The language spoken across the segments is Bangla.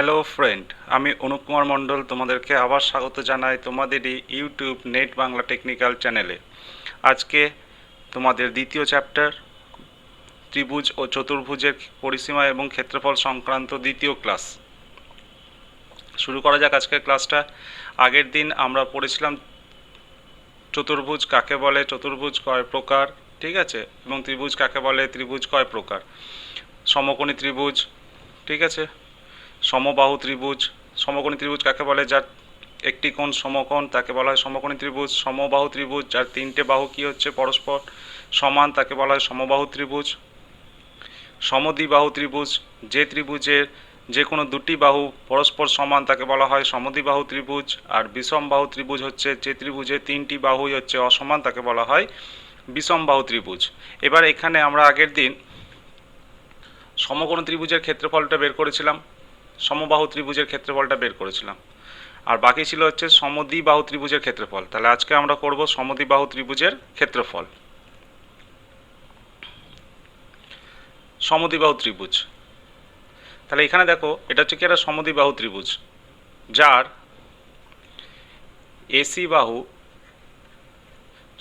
হ্যালো ফ্রেন্ড, আমি অনুপ কুমার মণ্ডল তোমাদেরকে আবার স্বাগত জানাই তোমাদেরই ইউটিউব নেট বাংলা টেকনিক্যাল চ্যানেলে। আজকে তোমাদের দ্বিতীয় চ্যাপ্টার ত্রিভুজ ও চতুর্ভুজের পরিসীমা এবং ক্ষেত্রফল সংক্রান্ত দ্বিতীয় ক্লাস শুরু করা যাক আজকের ক্লাসটা। আগের দিন আমরা পড়েছিলাম চতুর্ভুজ কাকে বলে, চতুর্ভুজ কয় প্রকার, ঠিক আছে, এবং ত্রিভুজ কাকে বলে, ত্রিভুজ কয় প্রকার, সমকোণী ত্রিভুজ, ঠিক আছে, সমবাহু ত্রিভুজ। সমকোণী ত্রিভুজ কাকে বলে? যার একটি কোণ সমকোণ তাকে বলা হয় সমকোণী ত্রিভুজ। সমবাহু ত্রিভুজ যার তিনটে বাহু কি হচ্ছে পরস্পর সমান তাকে বলা হয় সমবাহু ত্রিভুজ। সমদ্বিবাহু ত্রিভুজ, যে ত্রিভুজের যে কোনো দুটি বাহু পরস্পর সমান তাকে বলা হয় সমদ্বিবাহু ত্রিভুজ। আর বিষমবাহু ত্রিভুজ হচ্ছে যে ত্রিভুজের তিনটি বাহুই হচ্ছে অসমান তাকে বলা হয় বিষমবাহু ত্রিভুজ। এবার এখানে আমরা আগের দিন সমকোণ ত্রিভুজের ক্ষেত্রফলটা বের করেছিলাম, সমবাহু ত্রিভুজের ক্ষেত্রফলটা বের করেছিলাম, আর বাকি ছিল হচ্ছে সমদ্বিবাহু ত্রিভুজের ক্ষেত্রফল। তাহলে আজকে আমরা করব সমদ্বিবাহু ত্রিভুজের ক্ষেত্রফল। সমদ্বিবাহু ত্রিভুজ, তাহলে এখানে দেখো এটা হচ্ছে কি একটা সমদ্বিবাহু ত্রিভুজ যার এসি বাহু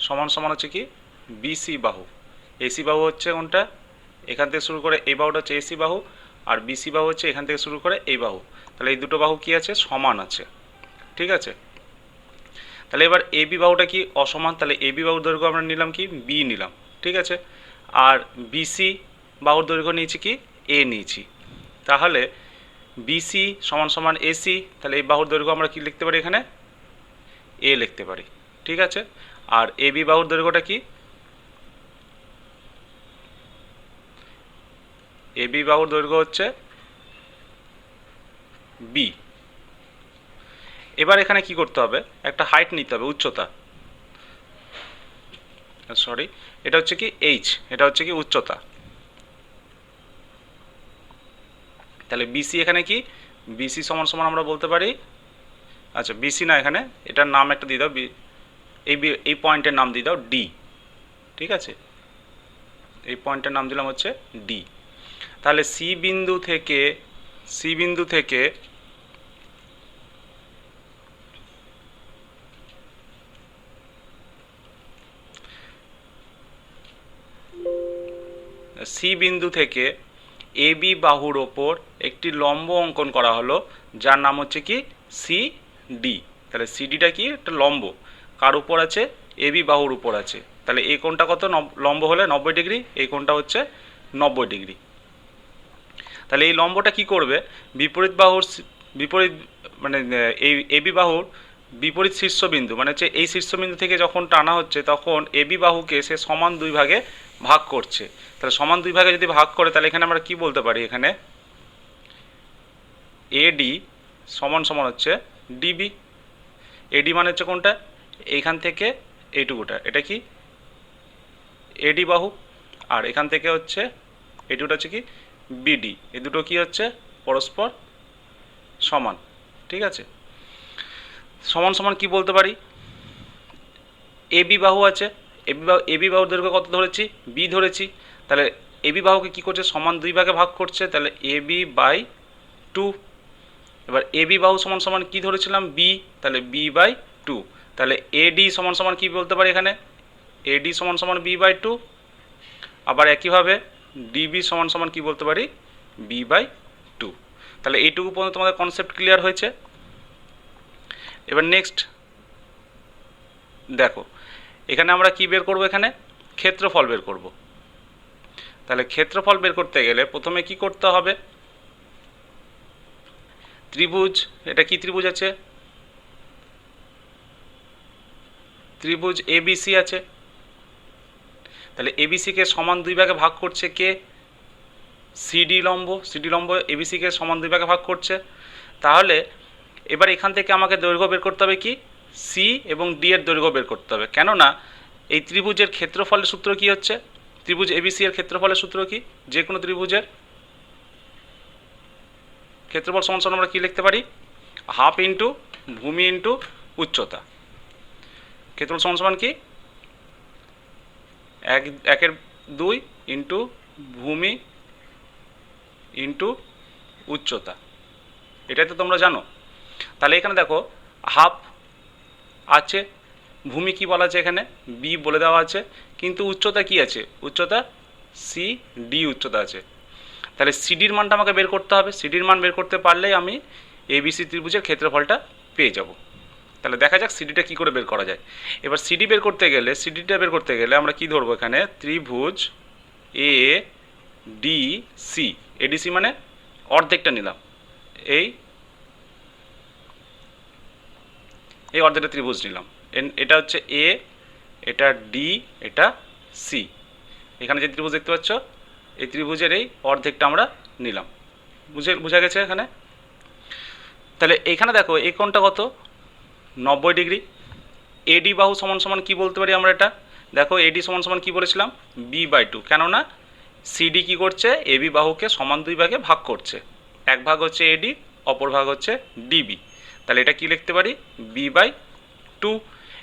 সমান সমান হচ্ছে কি বিসি বাহু। এসি বাহু হচ্ছে কোনটা? এখান থেকে শুরু করে এই বাহুটা হচ্ছে এসি বাহু, আর বিসি বাহু হচ্ছে এখান থেকে শুরু করে এই বাহু। তাহলে এই দুটো বাহু কি আছে? সমান আছে, ঠিক আছে। তাহলে এবার এবি বাহুটা কি অসমান, তাহলে এবি বাহুর দৈর্ঘ্য আমরা নিলাম কি বি নিলাম, ঠিক আছে। আর বিসি বাহুর দৈর্ঘ্য নিয়েছি কি এ নিয়েছি। তাহলে বিসি সমান সমান এসি, তাহলে এই বাহুর দৈর্ঘ্য আমরা কি লিখতে পারি? এখানে এ লিখতে পারি, ঠিক আছে। আর এবি বাহুর দৈর্ঘ্যটা কি? এবি বাহুর দৈর্ঘ্য হচ্ছে বি। এবার এখানে কি করতে হবে? একটা হাইট নিতে হবে, উচ্চতা, সরি, এটা হচ্ছে কি এইচ, এটা হচ্ছে কি উচ্চতা। তাহলে বিসি এখানে কি? বিসি সমান সমান আমরা বলতে পারি, আচ্ছা বিসি না, এখানে এটার নাম একটা দিয়ে দাও, এই পয়েন্টের নাম দিয়ে দাও ডি, ঠিক আছে। এই পয়েন্টের নাম দিলাম হচ্ছে ডি। তাহলে সি বিন্দু থেকে সি বিন্দু থেকে এ বি বাহুর ওপর একটি লম্ব অঙ্কন করা হলো যার নাম হচ্ছে কি সি ডি। তাহলে সিডিটা কি? একটা লম্ব, কার উপর আছে? এ বি বাহুর উপর আছে। তাহলে এই কোণটা কত? লম্ব হলে 90 ডিগ্রি, এই কোণটা হচ্ছে 90 ডিগ্রি। তাহলে এই লম্বটা কি করবে? বিপরীত বাহুর বিপরীত মানে এই এবি বাহুর বিপরীত শীর্ষবিন্দু, মানে হচ্ছে এই শীর্ষবিন্দু থেকে যখন টানা হচ্ছে তখন এবি বাহুকে সে সমান দুই ভাগে ভাগ করছে। তাহলে সমান দুই ভাগে যদি ভাগ করে তাহলে এখানে আমরা কি বলতে পারি? এখানে এডি সমান সমান হচ্ছে ডিবি। এডি মানে হচ্ছে কোনটা? এইখান থেকে এইটুকুটা, এটা কি এডি বাহু। আর এখান থেকে হচ্ছে এইটুকুটা হচ্ছে কি বিডি। এই দুটো কি হচ্ছে? পরস্পর সমান, ঠিক আছে। সমান সমান কি বলতে পারি? এবি বাহু আছে, এবি বাহুর দৈর্ঘ্য কত ধরেছি? বি ধরেছি। তাহলে এবি বাহুকে কি করছে? সমান দুই ভাগে ভাগ করছে, তাহলে এবি বাই টু। এবার এবি বাহু সমান সমান কি ধরেছিলাম? বি, তাহলে বি বাই টু। তাহলে এডি সমান সমান কি বলতে পারি? এখানে এডি সমান সমান বি বাই টু। আবার একইভাবে ডিবি সমান সমান কি বলতে পারি? B by two. তাহলে এইটুকু পর্যন্ত তোমাদের কনসেপ্ট ক্লিয়ার হয়েছে। এবার নেক্সট দেখো, এখানে আমরা কি বের করব? এখানে ক্ষেত্রফল বের করব। তাহলে ক্ষেত্রফল বের করতে গেলে প্রথমে কি করতে হবে? ত্রিভুজ, এটা কি ত্রিভুজ আছে? ত্রিভুজ এবিসি আছে। তাহলে এবিসিকে সমান দুই ভাগে ভাগ করছে কে? সিডি লম্ব। সিডি লম্ব এবিসিকে সমান দুই ভাগে ভাগ করছে। তাহলে এবার এখান থেকে আমাকে দৈর্ঘ্য বের করতে হবে কি? সি এবং ডি এর দৈর্ঘ্য বের করতে হবে, কেননা এই ত্রিভুজের ক্ষেত্রফলের সূত্র কি হচ্ছে? ত্রিভুজ এবিসি এর ক্ষেত্রফলের সূত্র কি? যে কোনো ত্রিভুজের ক্ষেত্রফল সমান সমান আমরা কি লিখতে পারি? হাফ ইন্টু ভূমি ইন্টু উচ্চতা। ক্ষেত্রফল সমান সমান কি? একের দুই ইন্টু ভূমি ইন্টু উচ্চতা। এটাই তো তোমরা জানো। তাহলে এখানে দেখো হাফ আছে, ভূমি কি বলা আছে এখানে বি বলে দেওয়া আছে, কিন্তু উচ্চতা কি আছে, উচ্চতা সি ডি উচ্চতা আছে। তাহলে সিডির মানটা আমাকে বের করতে হবে, সিডির মান বের করতে পারলেই আমি এবিসি ত্রিভুজের ক্ষেত্রফলটা পেয়ে যাব। তাহলে দেখা যাক সিডিটা কী করে বের করা যায়। এবার সিডিটা বের করতে গেলে আমরা কি ধরবো, এখানে ত্রিভুজ এ ডি সি, এডিসি মানে অর্ধেকটা নিলাম, এই অর্ধেকটা ত্রিভুজ নিলাম। এটা হচ্ছে এ, এটা ডি, এটা সি। এখানে যে ত্রিভুজ দেখতে পাচ্ছ এই ত্রিভুজের এই অর্ধেকটা আমরা নিলাম। বুঝা গেছে এখানে? তাহলে এখানে দেখো এই কোণটা কত, 90 ডিগ্রি। এডি বাহু সমান সমান কী বলতে পারি আমরা, এটা দেখো এডি সমান সমান কী বলেছিলাম, b/2, কেননা সিডি কী করছে, এবি বাহুকে সমান দুই ভাগে ভাগ করছে, এক ভাগ হচ্ছে এডি, অপর ভাগ হচ্ছে ডিবি। তাহলে এটা কি লিখতে পারি, b/2।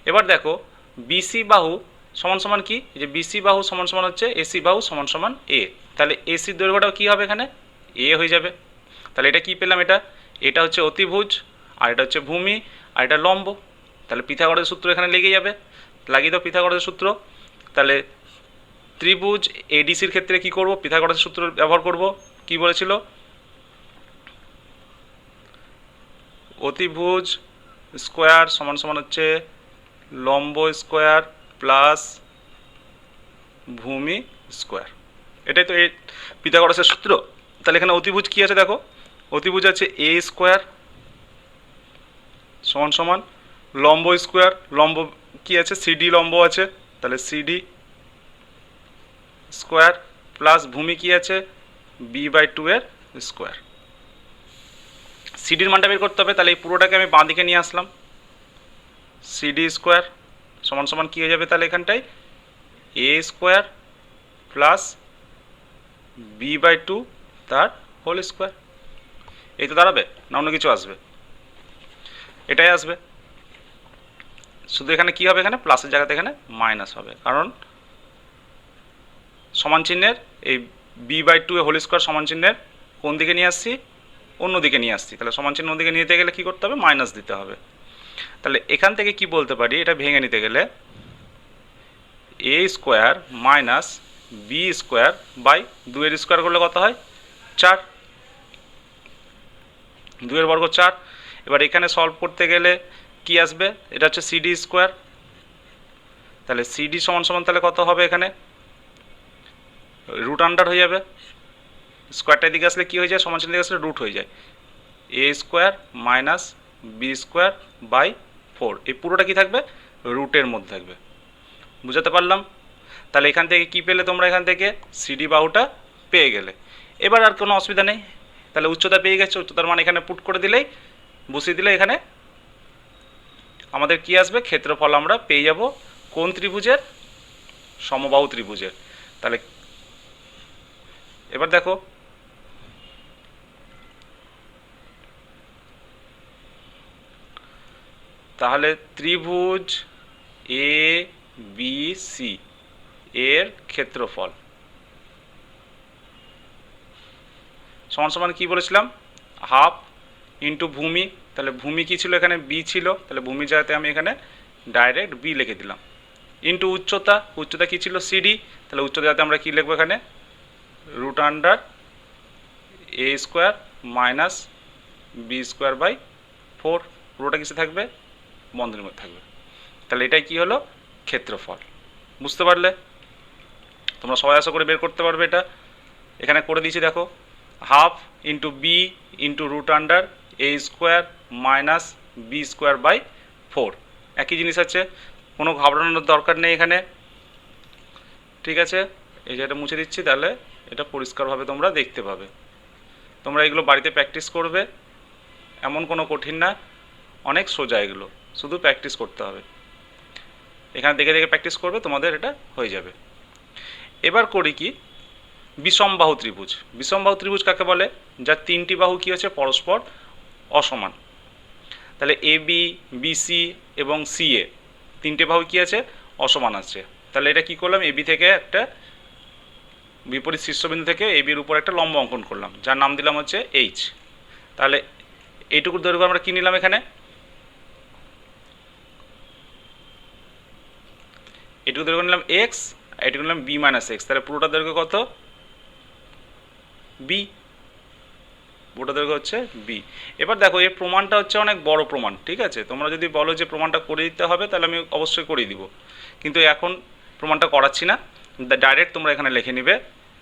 এবার দেখো বিসি বাহু সমান সমান কি, যে বিসি বাহু সমান সমান হচ্ছে এসি বাহু সমান সমান এ। তাহলে এসির দৈর্ঘ্যটাও কী হবে, এখানে এ হয়ে যাবে। তাহলে এটা কি পেলাম, এটা হচ্ছে অতিভুজ, আর এটা হচ্ছে ভূমি, আর এটা লম্ব। তাহলে পিথাগোরাসের সূত্র এখানে লেগে যাবে, লাগিয়ে দাও পিথাগোরাসের সূত্র। তাহলে ত্রিভুজ এডিসির ক্ষেত্রে কি করব, পিথাগোরাসের সূত্র ব্যবহার করব। কি বলেছিল, অতিভুজ স্কোয়ার সমান সমান হচ্ছে লম্ব স্কোয়ার প্লাস ভূমি স্কোয়ার, এটাই তো এই পিথাগোরাসের সূত্র। তাহলে এখানে অতিভুজ কি আছে দেখো, অতিভুজ আছে এ স্কোয়ার সমান সমান লম্ব স্কোয়ার, লম্ব কি আছে সিডি লম্ব আছে, তাহলে সিডি স্কোয়ার প্লাস ভূমি কি আছে b/2 এর স্কোয়ার। সিডির মানটা বের করতে হবে, তাহলে এই পুরোটাকে আমি বাঁ দিকে নিয়ে আসলাম, সিডি স্কোয়ার সমান সমান কী হয়ে যাবে, তাহলে এখানটায় এ স্কোয়ার প্লাস b/2 তার হোল স্কোয়ার। এই তো দাঁড়াবে না অন্য কিছু আসবে, এটাই আসবে। শুধু এখানে কি হবে, এখানে প্লাসের জায়গাতে এখানে মাইনাস হবে, কারণ সমান চিহ্নের এই b/2 এ হোল স্কোয়ার সমান চিহ্নের কোন দিকে নিয়ে আসছি, অন্য দিকে নিয়ে আসছি। তাহলে সমান চিহ্ন দিকে নিতে গেলে কী করতে হবে, মাইনাস দিতে হবে। তাহলে এখান থেকে কি বলতে পারি, এটা ভেঙে নিতে গেলে A square minus B square by 2 এর স্কোয়ার করলে কত হয়, 4, 2 এর বর্গ 4। এবার এখানে সলভ করতে গেলে কি আসবে, এটা হচ্ছে সিডি স্কোয়ার, তাহলে সিডি সমান সমান তাহলে কত হবে, এখানে রুট আন্ডার হয়ে যাবে, স্কোয়ারটার দিকে আসলে কী হয়ে যায়, সমান চিহ্নের দিকে আসলে রুট হয়ে যায়, A square minus B square by 4। এই পুরোটা কি থাকবে, রুটের মধ্যে থাকবে। বুঝাতে পারলাম? তাহলে এখান থেকে কি পেলে তোমরা, এখান থেকে সিডি বাহুটা পেয়ে গেলে। এবার আর কোনো অসুবিধা নেই, তাহলে উচ্চতা পেয়ে গেছে, উচ্চতার মান এখানে পুট করে দিলেই, বসিয়ে দিলে এখানে আমাদের কি আসবে, ক্ষেত্রফল আমরা পেয়ে যাব কোন ত্রিভুজের, সমবাহু ত্রিভুজের। তাহলে এবার দেখো তাহলে ত্রিভুজ এ বি সি এর ক্ষেত্রফল সমান সমান কী বলেছিলাম, হাফ ইন্টু ভূমি। তাহলে ভূমি কী ছিল, এখানে বি ছিল, তাহলে ভূমির জায়গাতে আমি এখানে ডাইরেক্ট বি লিখে দিলাম, ইন্টু উচ্চতা, উচ্চতা কী ছিল সিডি, তাহলে উচ্চতা জায়গাতে আমরা কী লিখবো, এখানে root under A square minus B square by 4, পুরোটা কিসে থাকবে, বন্ধনীর মধ্যে থাকবে। তাহলে এটাই কি হলো, ক্ষেত্রফল। বুঝতে পারলে? তোমরা সবাই আশা করে বের করতে পারবে এটা। এখানে করে দিয়েছি দেখো, half into B into root under A square minus B square by 4, একই জিনিস আছে, কোনো ঘাবড়ানোর দরকার নেই এখানে। ঠিক আছে, এই যে এটা মুছে দিচ্ছি, তাহলে এটা পরিষ্কারভাবে তোমরা দেখতে পাবে। তোমরা এগুলো বাড়িতে প্র্যাকটিস করবে, এমন কোনো কঠিন না, অনেক সোজা, এগুলো শুধু প্র্যাকটিস করতে হবে। এখানে দেখে দেখে প্র্যাকটিস করবে, তোমাদের এটা হয়ে যাবে। এবার করি কি, বিষমবাহু ত্রিভুজ। বিষমবাহু ত্রিভুজ কাকে বলে, যার তিনটি বাহু কী হচ্ছে, পরস্পর অসমান। তাহলে এ বি, বিসি এবং সিএ তিনটে বাহু কী আছে, অসমান আছে। তাহলে এটা কী করলাম, এবি থেকে একটা বিপরীত শীর্ষবিন্দু থেকে এবির উপর একটা লম্ব অঙ্কন করলাম, যার নাম দিলাম হচ্ছে এইচ। তাহলে এইটুকুর দৈর্ঘ্য আমরা কী নিলাম এখানে, এটুকু দৈর্ঘ্য নিলাম এক্স, এটুকু নিলাম বি মাইনাস এক্স, তাহলে পুরোটা দৈর্ঘ্য কত, বি, পুরোটা দৈর্ঘ্য হচ্ছে বি। এবার দেখো এর প্রমাণটা হচ্ছে অনেক বড় প্রমাণ, ঠিক আছে, তোমরা যদি বলো যে প্রমাণটা করে দিতে হবে তাহলে আমি অবশ্যই করিয়ে দিব, কিন্তু এখন প্রমাণটা করাচ্ছি না, ডাইরেক্ট তোমরা এখানে লিখে নিবে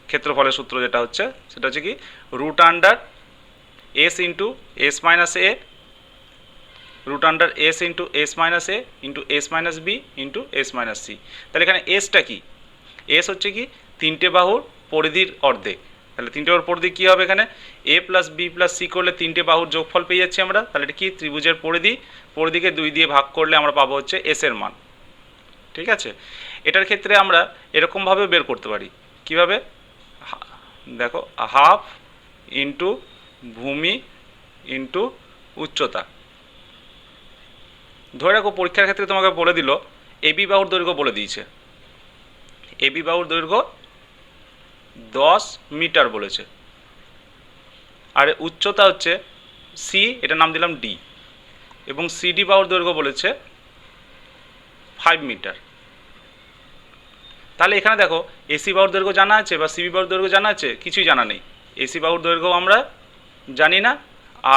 ক্ষেত্রফলের সূত্র যেটা হচ্ছে, সেটা হচ্ছে কি root under S into S minus A, root under S into S minus A into S minus B into S minus C. তাহলে এখানে এসটা কি, এস হচ্ছে কি তিনটে বাহুর পরিধির অর্ধেক, তাহলে তিনটে বাহুর পরিধি কী হবে এখানে, এ প্লাস বি প্লাস সি করলে তিনটে বাহুর যোগফল পেয়ে যাচ্ছি আমরা, তাহলে এটা কি ত্রিভুজের পরিধি, পরিধিকে 2 দিয়ে ভাগ করলে আমরা পাবো হচ্ছে এস এর মান, ঠিক আছে। এটার ক্ষেত্রে আমরা এরকমভাবে বের করতে পারি, কিভাবে, দেখো হাফ ইন্টু ভূমি ইন্টু উচ্চতা। ধরে রাখো পরীক্ষার ক্ষেত্রে তোমাকে বলে দিল এবি বাহুর দৈর্ঘ্য বলে দিয়েছে, এবি বাহুর দৈর্ঘ্য 10 মিটার বলেছে, আর উচ্চতা হচ্ছে সি, এটা নাম দিলাম ডি, এবং সিডি বাহুর দৈর্ঘ্য বলেছে 5 মিটার। তাহলে এখানে দেখো এসি বাহুর দৈর্ঘ্য জানা আছে বা সিবি বাহুর দৈর্ঘ্য জানা আছে, কিছুই জানা নেই, এসি বাহুর দৈর্ঘ্য আমরা জানি না,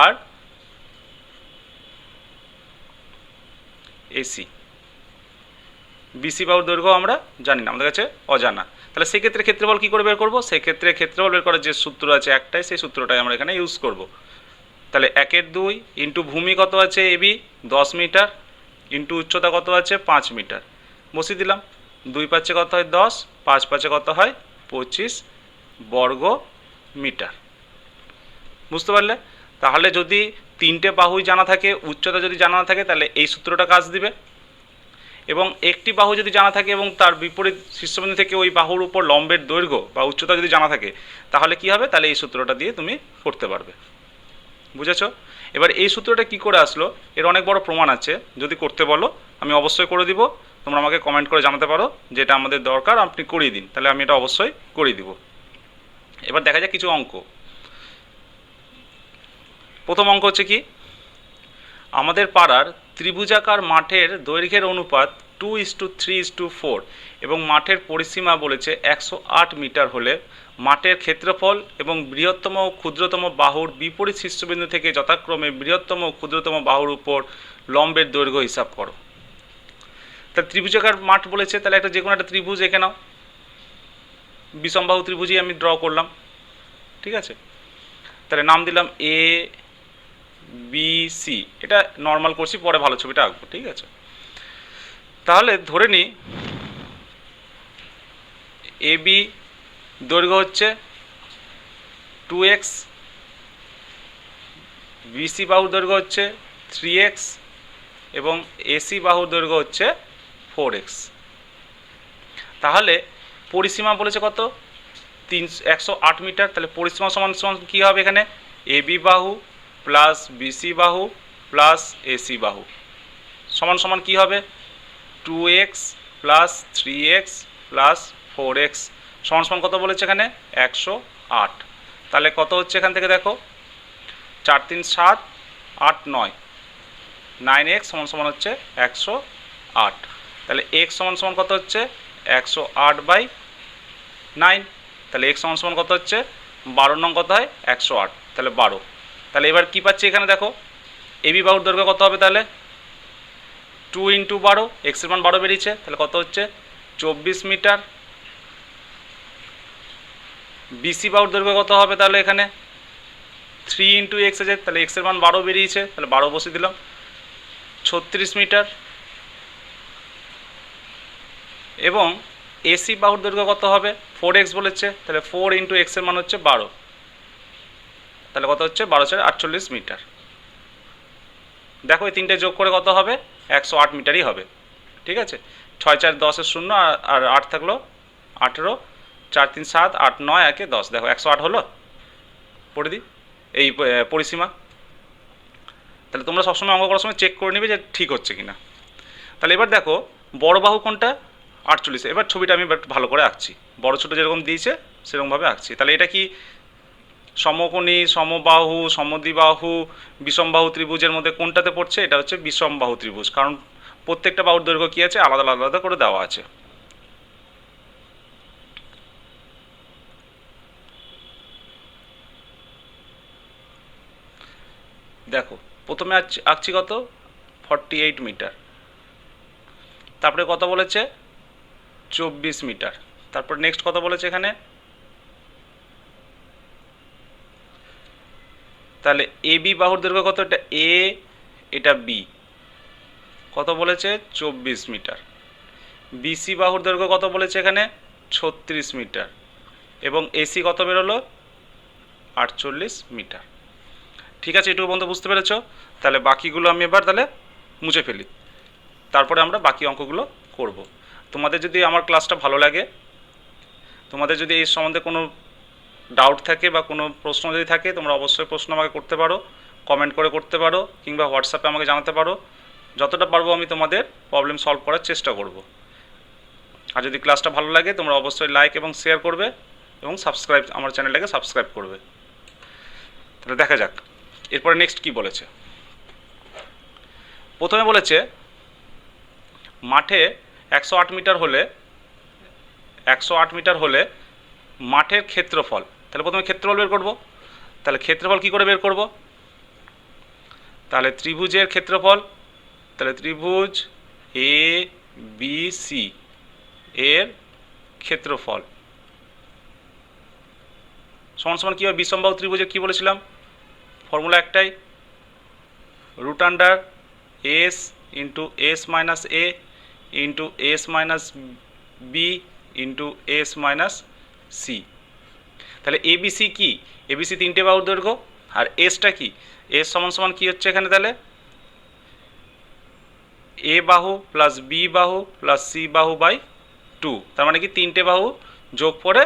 আর এসি বিসি বাহুর দৈর্ঘ্য আমরা জানি না, আমাদের কাছে অজানা। তাহলে সেক্ষেত্রে ক্ষেত্রফল কী করে বের করবো, সেক্ষেত্রে ক্ষেত্রফল বের করার যে সূত্র আছে একটাই, সেই সূত্রটাই আমরা এখানে ইউজ করব। তাহলে 1/2 ইন্টু ভূমি কত আছে এবি 10 মিটার ইন্টু উচ্চতা কত আছে 5 মিটার, বসিয়ে দিলাম, 2 পাঁচে কত হয় 10, 5 পাঁচে কত হয় 25 বর্গ মিটার, বুঝতে পারলে। তাহলে যদি তিনটে বাহুই জানা থাকে, উচ্চতা যদি জানা না থাকে, তাহলে এই সূত্রটা কাজ দিবে, এবং একটি বাহু যদি জানা থাকে এবং তার বিপরীত শীর্ষবিন্দু থেকে ওই বাহুর উপর লম্বের দৈর্ঘ্য বা উচ্চতা যদি জানা থাকে, তাহলে কি হবে, তাহলে এই সূত্রটা দিয়ে তুমি করতে পারবে, বুঝেছো। এবার এই সূত্রটা কি করে আসলো, এর অনেক বড় প্রমাণ আছে, যদি করতে বলো আমি অবশ্যই করে দিব, তোমরা আমাকে কমেন্ট করে জানাতে পারো যে এটা আমাদের দরকার, আপনি করিয়ে দিন, তাহলে আমি এটা অবশ্যই করিয়ে দিব। এবার দেখা যাক কিছু অঙ্ক। প্রথম অঙ্ক হচ্ছে কি, আমাদের পাড়ার ত্রিভুজাকার মাঠের দৈর্ঘ্যের অনুপাত 2:3:4 এবং মাঠের পরিসীমা বলেছে 108 মিটার হলে মাঠের ক্ষেত্রফল এবং বৃহত্তম ও ক্ষুদ্রতম বাহুর বিপরীত শীর্ষবিন্দু থেকে যথাক্রমে বৃহত্তম ও ক্ষুদ্রতম বাহুর উপর লম্বের দৈর্ঘ্য হিসাব করো। তাহলে ত্রিভুজাকার মাঠ বলেছে, তাহলে একটা যে কোনো একটা ত্রিভুজ এঁকে নাও, বিষমবাহু ত্রিভুজই আমি ড্র করলাম, ঠিক আছে। তাহলে নাম দিলাম এ বি সি, এটা নর্মাল করছি, পরে ভালো ছবিটা আঁকবো, ঠিক আছে। তাহলে ধরে নিই এ বি দৈর্ঘ্য হচ্ছে 2x, বিসি বাহুর দৈর্ঘ্য হচ্ছে 3x এবং এসি বাহুর দৈর্ঘ্য হচ্ছে 4x। তাহলে পরিসীমা বলেছে কত, 108 মিটার, তাহলে পরিসীমা সমান সমান কী হবে এখানে, এবি বাহু প্লাস বিসি বাহু প্লাস এসি বাহু সমান সমান কী হবে, 2x plus 3x plus 4x সমান সমান কত বলেছে এখানে 108। তাহলে কত হচ্ছে এখান থেকে দেখো, 4 3 7 8 9, 9x সমান সমান হচ্ছে 108। তাহলে x সমান সমান কত হচ্ছে 108/9, তাহলে x সমান সমান কত হচ্ছে 12 নং কত হয় 108, তাহলে 12। তাহলে এবার কী পাচ্ছি এখানে দেখো, এবি বাহুর দৈর্ঘ্য কত হবে, তাহলে 2 × 12, x এর মান 12 বেরিয়েছে, তাহলে কত হচ্ছে 24 মিটার। বিসি বাহুর দৈর্ঘ্য কত হবে, তাহলে এখানে 3 × x আছে, তাহলে x এর মান 12 বেরিয়েছে, তাহলে 12 বসিয়ে দিলাম, 36 মিটার। এবং এসি বাহুর দৈর্ঘ্য কত হবে, 4x বলেছে, তাহলে 4 × x এর মান হচ্ছে 12, তাহলে কত হচ্ছে 12 × 48 মিটার। দেখো এই তিনটে যোগ করে কত হবে, 108 মিটারই হবে, ঠিক আছে। 6 4 10 0 আর 8 থাকলো 18, 4 3 7 8 9 1 10, দেখো 108 হলো পরিধি, এই পরিসীমা। তাহলে তোমরা সবসময় অঙ্ক করার সময় চেক করে নেবে যে ঠিক হচ্ছে কিনা। তাহলে এবার দেখো বড় বাহু কোনটা, 48। এবার ছবিটা আমি ভালো করে আঁকছি, বড় ছোটো যেরকম দিয়েছে সেরকমভাবে আঁকছি। তাহলে এটা কি সমকোণী, সমবাহু, সমদ্বিবাহু, বিষমবাহু ত্রিভুজের মধ্যে কোনটাতে পড়ছে? এটা হচ্ছে বিষমবাহু ত্রিভুজ, কারণ প্রত্যেকটা বাহুর দৈর্ঘ্য কী আছে? আলাদা আলাদা করে দেওয়া আছে। দেখো প্রথমে আঁকছি কত? 48 মিটার। তারপরে কত বলেছে? 24 মিটার। তারপর নেক্সট কত বলেছে এখানে? তাহলে এ বি বাহুর দৈর্ঘ্য কত? এটা এ, এটা বি, কত বলেছে? 24 মিটার। বিসি বাহুর দৈর্ঘ্য কত বলেছে এখানে? 36 মিটার। এবং এসি কত বেরোলো? 48 মিটার। ঠিক আছে, এটুকু পর্যন্ত বুঝতে পেরেছ? তাহলে বাকিগুলো আমি এবার তাহলে মুছে ফেলি, তারপরে আমরা বাকি অঙ্কগুলো করব। তোমাদের যদি আমার ক্লাসটা ভালো লাগে, তোমাদের যদি এই সম্বন্ধে কোনো ডাউট থাকে বা কোনো প্রশ্ন যদি থাকে, তোমরা অবশ্যই প্রশ্ন আমাকে করতে পারো, কমেন্ট করে করতে পারো, কিংবা হোয়াটসঅ্যাপে আমাকে জানাতে পারো। যতটা পারবো আমি তোমাদের প্রবলেম সলভ করার চেষ্টা করব। আর যদি ক্লাসটা ভালো লাগে তোমরা অবশ্যই লাইক এবং শেয়ার করবে এবং সাবস্ক্রাইব, আমার চ্যানেলটাকে সাবস্ক্রাইব করবে। তাহলে দেখা যাক এরপরে নেক্সট কি বলেছে। প্রথমে বলেছে মাঠে 108 মিটার হলে 108 মিটার হলে মাঠের ক্ষেত্রফল। তাহলে প্রথমে ক্ষেত্রফল বের করব। তাহলে ক্ষেত্রফল কি করে বের করব? তাহলে ত্রিভুজের ক্ষেত্রফল, তাহলে ত্রিভুজ এ বি সি এর ক্ষেত্রফল সমান সমান কী হবে? বিষমবাহু ত্রিভুজে কী বলেছিলাম? ফর্মুলা একটাই, root under S into S minus A into S minus B into S minus C. তাহলে এবিসি কি? এবিসি তিনটে বাহুর দৈর্ঘ্য। আর এসটা কি? এস সমান সমান কী হচ্ছে এখানে? তাহলে এ বাহু প্লাস বি বাহু প্লাস সি বাহু বাই 2। তার মানে কি তিনটে বাহু যোগ করে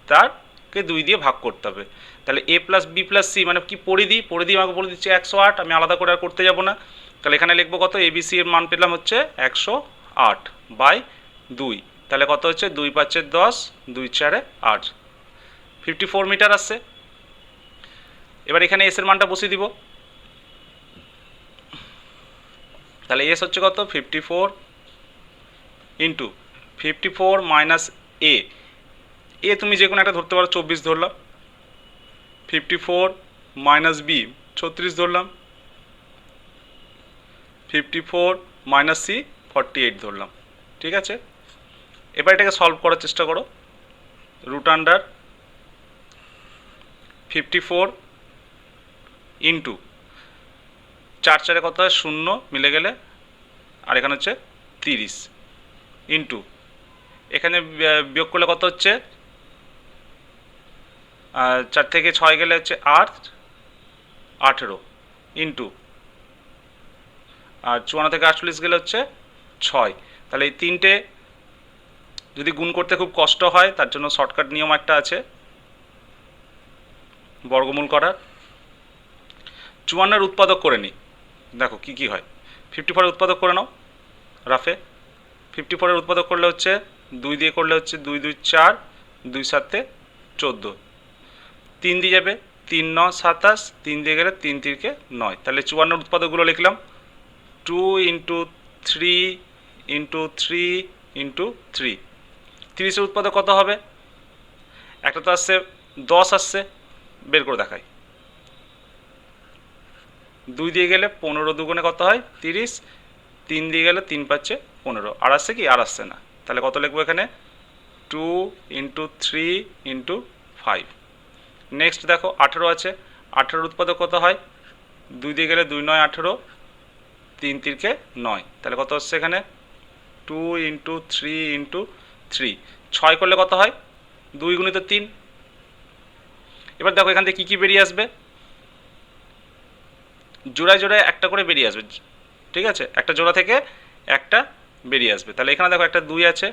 তারকে 2 দিয়ে ভাগ করতে হবে। তাহলে A plus B plus C মানে কি? পরিধি। পরিধি আমাকে বলে দিচ্ছে 108, আমি আলাদা করে আর করতে যাব না। তাহলে এখানে লিখবো কত? এবিসি এর মান পেলাম হচ্ছে 108 বাই 2। তাহলে কত হচ্ছে? 2 5 10, 2 4 8, 54 মিটার আসছে। এবার এখানে এস এর মানটা বসিয়ে দিব। তাহলে এস হচ্ছে কত? 54 ইন্টু 54 মাইনাস এ। এ তুমি যে কোনো একটা ধরতে পারো, 24 ধরলাম। 54 মাইনাস বি 36 ধরলাম। 54 মাইনাস সি 48 ধরলাম। ঠিক আছে, এবার এটাকে সলভ করার চেষ্টা করো। রুট আন্ডার 54 ইন্টু 4 4 কত হয়? 0 মিলে গেলে, আর এখানে হচ্ছে 30 ইন্টু এখানে বিয়োগ করলে কত হচ্ছে? 4 থেকে 6 গেলে হচ্ছে 8, 18 ইন্টু, আর 54 থেকে 48 গেলে হচ্ছে 6। তাহলে এই তিনটে যদি গুণ করতে খুব কষ্ট হয়, তার জন্য শর্টকাট নিয়ম একটা আছে, বর্গমূল করার। 54 উৎপাদক করে নিই, দেখো কি কি হয়। 54 উৎপাদক করে নাও রাফে। 54 উৎপাদক করলে হচ্ছে 2 দিয়ে করলে হচ্ছে 2 2 4, 2 7 14, 3 দিয়ে যাবে 3 9 27, 3 দিয়ে গেলে 3 3 9। তাহলে 54 উৎপাদকগুলো লিখলাম। 2 ইন্টু 3 ইন্টু 3 ইন্টু 3। 30 উৎপাদক কত হবে? একটা তো আসছে 10 আসছে, বের করে দেখাই। 2 দিয়ে গেলে 15 দুগুণে কত হয়? 30। 3 দিয়ে গেলে 3 পাচ্ছে 15। আর আসছে কি? আর আসছে না। তাহলে কত লিখবো এখানে? 2 ইন্টু 3 ইন্টু 5। নেক্সট দেখো 18 আছে। 18 উৎপাদক কত হয়? 2 দিয়ে গেলে 2 9 18, 3 3 9। তাহলে কত হচ্ছে এখানে? 2 ইন্টু 3 ইন্টু 3। 6 করলে কত হয়? 2 গুণিত 3। এবার দেখো এখান থেকে কী কী বেরিয়ে আসবে? জোড়ায় জোড়ায় একটা করে বেরিয়ে আসবে। ঠিক আছে, একটা জোড়া থেকে একটা বেরিয়ে আসবে। তাহলে এখানে দেখো একটা 2 আছে,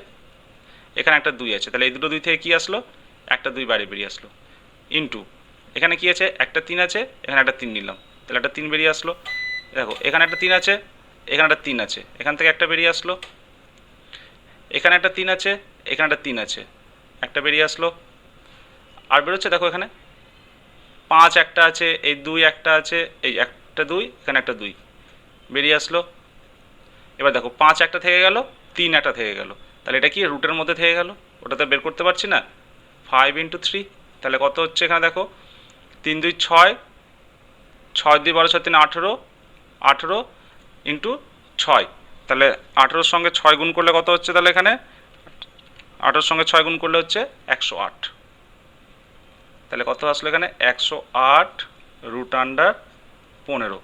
এখানে একটা 2 আছে। তাহলে এই দুটো 2 থেকে কী আসলো? একটা 2 বাইরে বেরিয়ে আসলো। ইন্টু এখানে কি আছে? একটা 3 আছে, এখানে একটা 3 নিলাম, তাহলে একটা 3 বেরিয়ে আসলো। দেখো এখানে একটা 3 আছে, এখানে একটা 3 আছে, এখান থেকে একটা বেরিয়ে আসলো। এখানে একটা 3 আছে, এখানে একটা 3 আছে, একটা বেরিয়ে আসলো। আর বেরোচ্ছে দেখো এখানে 5 একটা আছে, এই 2 একটা আছে, এই একটা 2, এখানে একটা 2 বেরিয়ে আসলো। এবার দেখো 5 একটা থেকে গেল, 3 একটা থেকে গেল, তাহলে এটা কি রুটের মধ্যে থেকে গেল, ওটা তো বের করতে পারছি না। 5 × 3, তাহলে কত হচ্ছে এখানে দেখো, 3 2 6, 6 2 12 6 3 18, 18 ইন্টু 6, তাহলে 18-র সঙ্গে 6 গুণ করলে কত হচ্ছে, তাহলে এখানে 18-র সঙ্গে 6 গুণ করলে হচ্ছে 108। তাহলে কত আসলো এখানে, 108 √15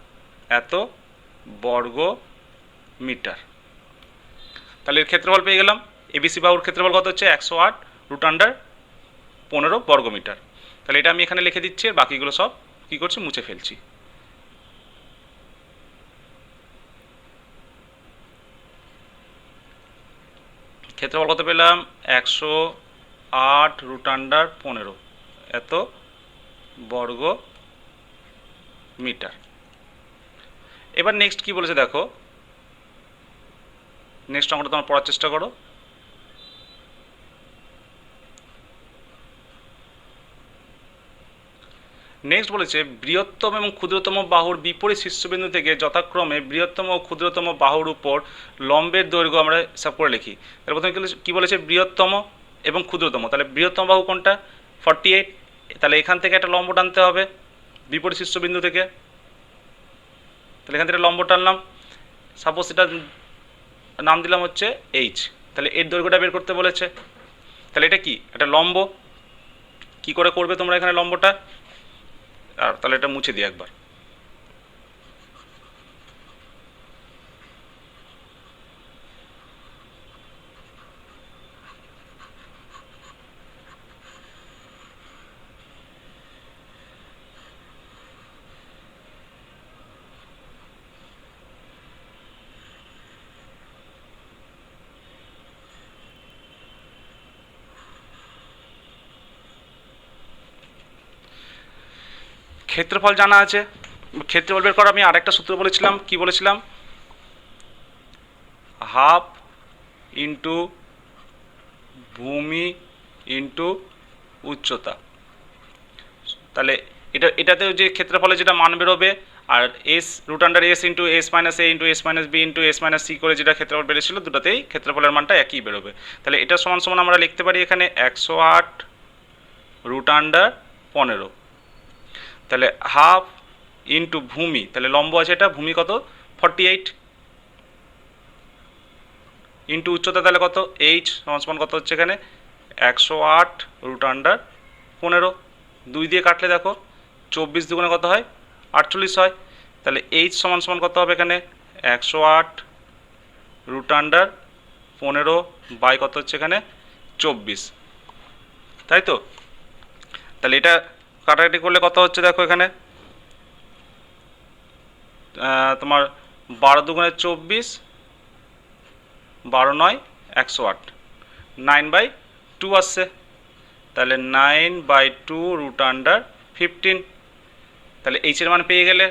এত বর্গ মিটার। তাহলে এর ক্ষেত্রফল পেয়ে গেলাম। এবিসি বাহুর ক্ষেত্রফল কত হচ্ছে, 108 √15 বর্গ মিটার। তাহলে এটা আমি এখানে লিখে দিচ্ছি, আর বাকিগুলো সব কী করছি, মুছে ফেলছি। ক্ষেত্রফল কত পেলাম, 108 √15 এত বর্গ মিটার। এবার নেক্সট কি বলেছে দেখো, নেক্সট অঙ্কটা তোমার পড়ার চেষ্টা করো। নেক্সট বলেছে বৃহত্তম এবং ক্ষুদ্রতম বাহুর বিপরীত শীর্ষবিন্দু থেকে যথাক্রমে বৃহত্তম ও ক্ষুদ্রতম বাহুর উপর লম্বের দৈর্ঘ্য আমরা হিসাব করে লিখি। তাহলে প্রথমে কী বলেছে, বৃহত্তম এবং ক্ষুদ্রতম। তাহলে বৃহত্তম বাহু কোনটা, 48, তাহলে এখান থেকে একটা লম্ব টানতে হবে বিপরীত শীর্ষবিন্দু থেকে। তাহলে এখান থেকে লম্ব টানলাম, সাপোজ এটা নাম দিলাম হচ্ছে এইচ, তাহলে এর দৈর্ঘ্যটা বের করতে বলেছে। তাহলে এটা কি, একটা লম্ব। কি করে করবে তোমরা এখানে লম্বটা, আর তাহলে এটা মুছে দিই একবার। ক্ষেত্রফল জানা আছে, ক্ষেত্রফল বের করা আমি আরেকটা সূত্র বলেছিলাম, কি বলেছিলাম, হাফ ইন্টু ভূমি ইন্টু উচ্চতা। তাহলে এটাতেও যে ক্ষেত্রফলে যেটা মান বেরোবে, আর S √S into S minus A into S minus B into S minus C করে যেটা ক্ষেত্রফল বেরিয়েছিল, দুটাতেই ক্ষেত্রফলের মানটা একই বেরোবে। তাহলে এটা সমান সমান আমরা লিখতে পারি এখানে 108 √15। তাহলে হাফ ইন্টু ভূমি, তাহলে লম্ব আছে এটা, ভূমি কত 48, ইন্টু উচ্চতা তাহলে কত, এইচ সমান সমান কত হচ্ছে এখানে 108 √15। 2 দিয়ে কাটলে দেখো 24 দুগুণে কত হয়, 48 হয়। তাহলে এইচ সমান সমান কত হবে এখানে, 108 √15 বাই কত হচ্ছে এখানে 24, তাই তো। তাহলে এটা কাটাকাটি করলে কত হচ্ছে দেখো এখানে, তোমার 12 দুগুণে 24, 12 9 108, 9/2 আসছে। তাহলে 9/2 √15, তাহলে এইচের মান পেয়ে গেলে।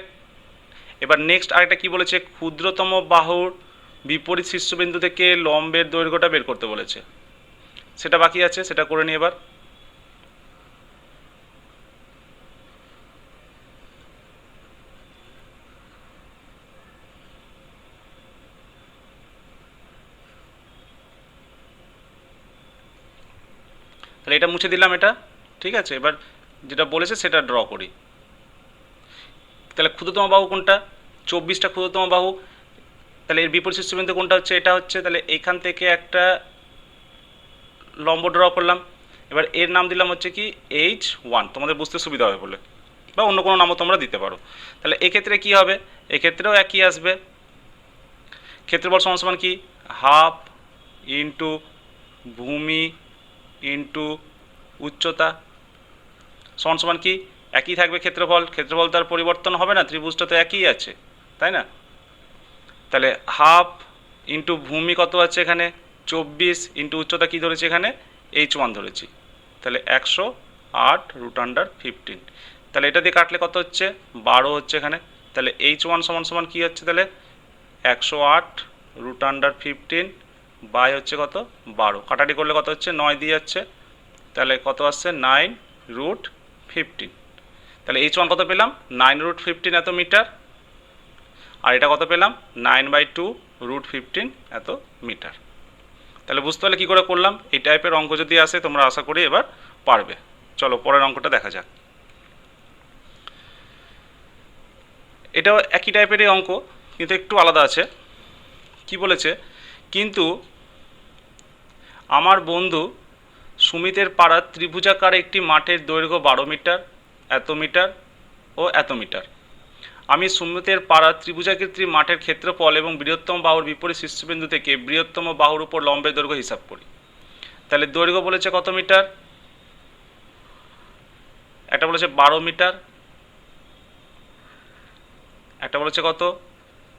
এবার নেক্সট আরেকটা কি বলেছে, ক্ষুদ্রতম বাহুর বিপরীত শীর্ষবিন্দু থেকে লম্বের দৈর্ঘ্যটা বের করতে বলেছে, সেটা বাকি আছে, সেটা করে নিই এবার। তাহলে এটা মুছে দিলাম এটা, ঠিক আছে। এবার যেটা বলেছে সেটা ড্র করি। তাহলে ক্ষুদ্রতম বাহু কোনটা, 24টা ক্ষুদ্রতম বাহু। তাহলে এর বিপরীত শীর্ষবিন্দু কোনটা হচ্ছে, এটা হচ্ছে। তাহলে এইখান থেকে একটা লম্ব ড্র করলাম। এবার এর নাম দিলাম হচ্ছে কি H1, তোমাদের বুঝতে সুবিধা হবে বলে, বা অন্য কোনো নামও তোমরা দিতে পারো। তাহলে এক্ষেত্রে কি হবে, এক্ষেত্রেও একই আসবে। ক্ষেত্রফল সমান সমান কি, হাফ ইন্টু ভূমি ইন্টু উচ্চতা সমান সমান কি, একই থাকবে ক্ষেত্রফল। ক্ষেত্রফল তার পরিবর্তন হবে না, ত্রিভুজটা তো একই আছে, তাই না। তাহলে হাফ ইন্টু ভূমি কত আছে এখানে 24, ইন্টু উচ্চতা কী ধরেছি এখানে H1 ধরেছি। তাহলে 108 √15। তাহলে এটা দিয়ে কাটলে কত হচ্ছে, 12 হচ্ছে এখানে। তাহলে H1 সমান সমান কী হচ্ছে, তাহলে 108 √15 বাই হচ্ছে কত 12, কাটাটি করলে কত হচ্ছে 9 দিয়ে যাচ্ছে, তাহলে কত আসছে 9 √15। তাহলে H1 কত পেলাম 9√15 এত মিটার, আর এটা কত পেলাম 9/2√15 এত মিটার। তাহলে বুঝতে পারলে কী করে করলাম। এই টাইপের অঙ্ক যদি আসে তোমরা আশা করি এবার পারবে। চলো পরের অঙ্কটা দেখা যাক। এটাও একই টাইপেরই অঙ্ক কিন্তু একটু আলাদা আছে। কি বলেছে, কিন্তু আমার বন্ধু সুমিতের পাড়ার ত্রিভুজাকার একটি মাঠের দৈর্ঘ্য 12 মিটার, এত মিটার ও এত মিটার। আমি সুমিতের পাড়ার ত্রিভুজাকৃতি মাঠের ক্ষেত্রফল এবং বৃহত্তম বাহুর বিপরীত শীর্ষবিন্দু থেকে বৃহত্তম বাহুর উপর লম্বের দৈর্ঘ্য হিসাব করি। তাহলে দৈর্ঘ্য বলেছে কত মিটার, একটা বলেছে 12 মিটার, একটা বলেছে কত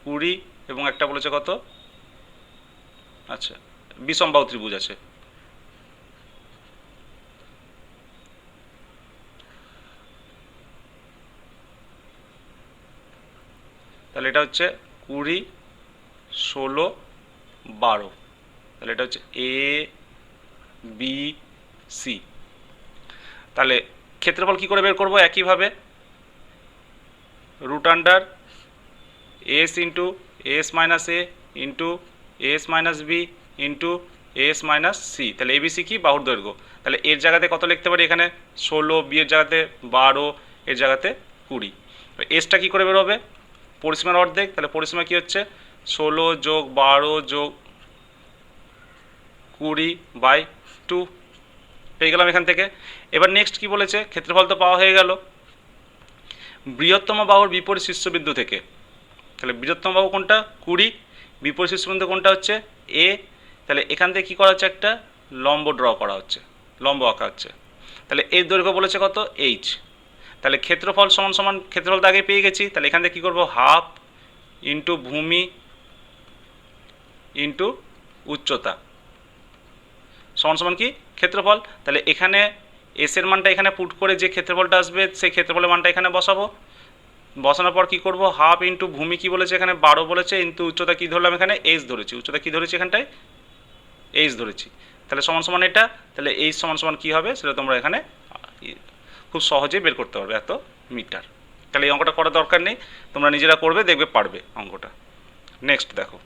20 এবং একটা বলেছে কত, আচ্ছা বিষম বাহু ত্রিভুজ আছে। তাহলে এটা হচ্ছে 20, 16, 12। তাহলে এটা হচ্ছে ABC। তাহলে ক্ষেত্রফল কি করে বের করব, একইভাবে root under S into S minus A into S minus B into S minus C. তাহলে এবিসি কি বাহুর দৈর্ঘ্য। তাহলে এর জায়গাতে কত লিখতে পারি এখানে 16, বি এর জায়গাতে 12, এর জায়গাতে 20। এসটা কী করে বেরোবে, পরিসীমার অর্ধেক। তাহলে পরিসীমা কী হচ্ছে 16 যোগ 12 যোগ 20/2 পেয়ে গেলাম এখান থেকে। এবার নেক্সট কি বলেছে, ক্ষেত্রফল তো পাওয়া হয়ে গেল বৃহত্তম বাহুর বিপরীত শীর্ষবিন্দু থেকে। তাহলে বৃহত্তম বাহু কোনটা 20, বিপরীত শীর্ষবিন্দু কোনটা হচ্ছে এ। তাহলে এখান থেকে কী করা হচ্ছে, একটা লম্ব ড্র করা হচ্ছে, লম্ব আঁকা হচ্ছে। তাহলে এর দৈর্ঘ্য বলেছে কত এইচ। তাহলে ক্ষেত্রফল সমান সমান, ক্ষেত্রফল তো আগে পেয়ে গেছি, তাহলে এখান থেকে কী করবো হাফ ইন্টু ভূমি ইন্টু উচ্চতা সমান সমান কি ক্ষেত্রফল। তাহলে এখানে এসের মানটা এখানে পুট করে যে ক্ষেত্রফলটা আসবে সেই ক্ষেত্রফলের মানটা এখানে বসাবো। বসানোর পর কী করবো হাফ ইন্টু ভূমি কী বলেছে এখানে 12 বলেছে, ইন্টু উচ্চতা কী ধরলাম এখানে এইচ ধরেছি, উচ্চতা কী ধরেছি এখানটায় এইচ ধরেছি। তাহলে সমান সমান এটা, তাহলে এইচ সমান সমান কী হবে সেটা তোমরা এখানে খুব সহজেই বের করতে পারবে, এত মিটার। তাহলে এই অঙ্কটা করার দরকার নেই, তোমরা নিজেরা করবে দেখবে পারবে অঙ্কটা। নেক্সট দেখো,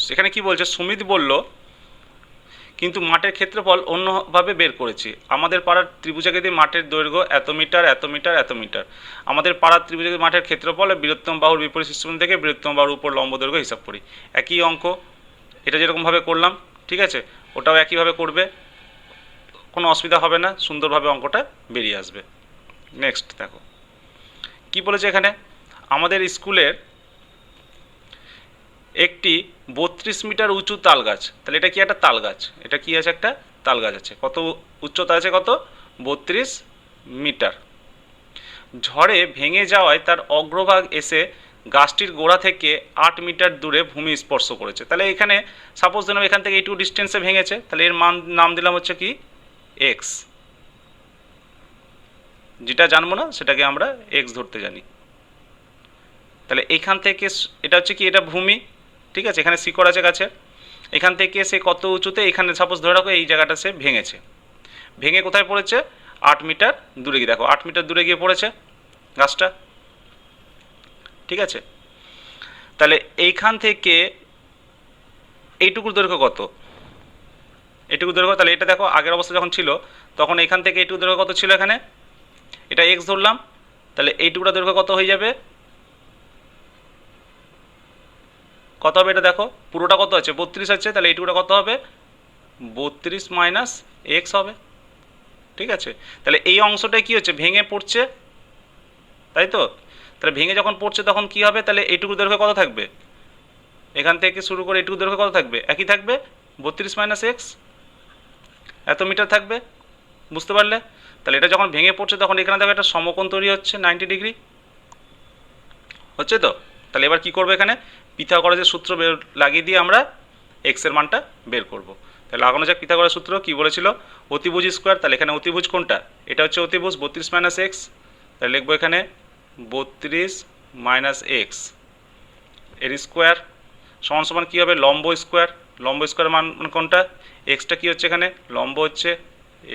সেখানে কি বলছে, সুমিত বলল কিন্তু মাঠের ক্ষেত্রফল অন্যভাবে বের করেছি। আমাদের পাড়ার ত্রিভুজাকৃতি মাঠের দৈর্ঘ্য এত মিটার, এত মিটার, এত মিটার। আমাদের পাড়ার ত্রিভুজাকৃতি মাঠের ক্ষেত্রফল বৃহত্তম বাহুর বিপরীত শীর্ষবিন্দু থেকে বৃহত্তম বাহুর উপর লম্ব দৈর্ঘ্য হিসাব করি। একই অঙ্ক, এটা যেরকমভাবে করলাম ঠিক আছে, ওটাও একইভাবে করবে, কোনো অসুবিধা হবে না, সুন্দরভাবে অঙ্কটা বেরিয়ে আসবে। নেক্সট দেখো কি বলেছে এখানে, আমাদের স্কুলের একটি 32 মিটার উঁচু তাল গাছ। তাহলে এটা কি একটা তাল গাছ, এটা কি আছে একটা তাল গাছ আছে, কত উচ্চতা আছে কত 32 মিটার। ঝড়ে ভেঙে যাওয়ায় তার অগ্রভাগ এসে গাছটির গোড়া থেকে 8 মিটার দূরে ভূমি স্পর্শ করেছে। তাহলে এখানে সাপোজ দিলাম এখান থেকে এইটুকু ডিস্টেন্সে ভেঙেছে, তাহলে এর মান নাম দিলাম হচ্ছে কি এক্স। যেটা জানবো না সেটাকে আমরা এক্স ধরতে জানি। তাহলে এইখান থেকে এটা হচ্ছে কি এটা ভূমি, ঠিক আছে, এখানে শিকড় আছে গাছের, এখান থেকে সে কত উঁচুতে, এখানে সাপোজ ধরে রাখো এই জায়গাটা সে ভেঙেছে, ভেঙে কোথায় পড়েছে 8 মিটার দূরে গিয়ে, দেখো 8 মিটার দূরে গিয়ে পড়েছে গাছটা, ঠিক আছে। তাহলে এইখান থেকে এইটুকুর দৈর্ঘ্য কত, এইটুকু দৈর্ঘ্য, তাহলে এটা দেখো আগের অবস্থা যখন ছিল তখন এখান থেকে এইটুকু দৈর্ঘ্য কত ছিল, এখানে এটা এক্স ধরলাম, তাহলে এইটুকুটা দৈর্ঘ্য কত হয়ে যাবে, কত হবে এটা দেখো পুরোটা কত আছে 32 আছে, তাহলে এইটুকুটা কত হবে 32 মাইনাস এক্স হবে, ঠিক আছে। তাহলে এই অংশটাই কি হচ্ছে ভেঙে পড়ছে, তাই তো। তাহলে ভেঙে যখন পড়ছে তখন কি হবে, তাহলে এইটুকু দৈর্ঘ্য কত থাকবে, এখান থেকে শুরু করে এইটুকু দৈর্ঘ্য কত থাকবে, একই থাকবে 32 মাইনাস এক্স, এত মিটার থাকবে, বুঝতে পারলে। তাহলে এটা যখন ভেঙে পড়ছে তখন এখানে দেখো একটা সমকোণ তৈরি হচ্ছে 90 ডিগ্রি হচ্ছে তো। তাহলে এবার কি করবো, এখানে পিথাগোরাসের সূত্র লাগিয়ে দিয়ে আমরা এক্সের মানটা বের করব। তাহলে লাগানো যাক পিথাগোরাসের সূত্র, কি বলেছিল অতিভুজ স্কোয়ার। তাহলে এখানে অতিভুজ কোনটা, এটা হচ্ছে অতিভুজ 32 মাইনাস এক্স, তাহলে লিখবো এখানে 32 মাইনাস এক্স এর স্কোয়ার সমান সমান কী হবে লম্ব স্কোয়ার, লম্ব স্কোয়ার মান কোনটা এক্সটা কি হচ্ছে এখানে লম্ব হচ্ছে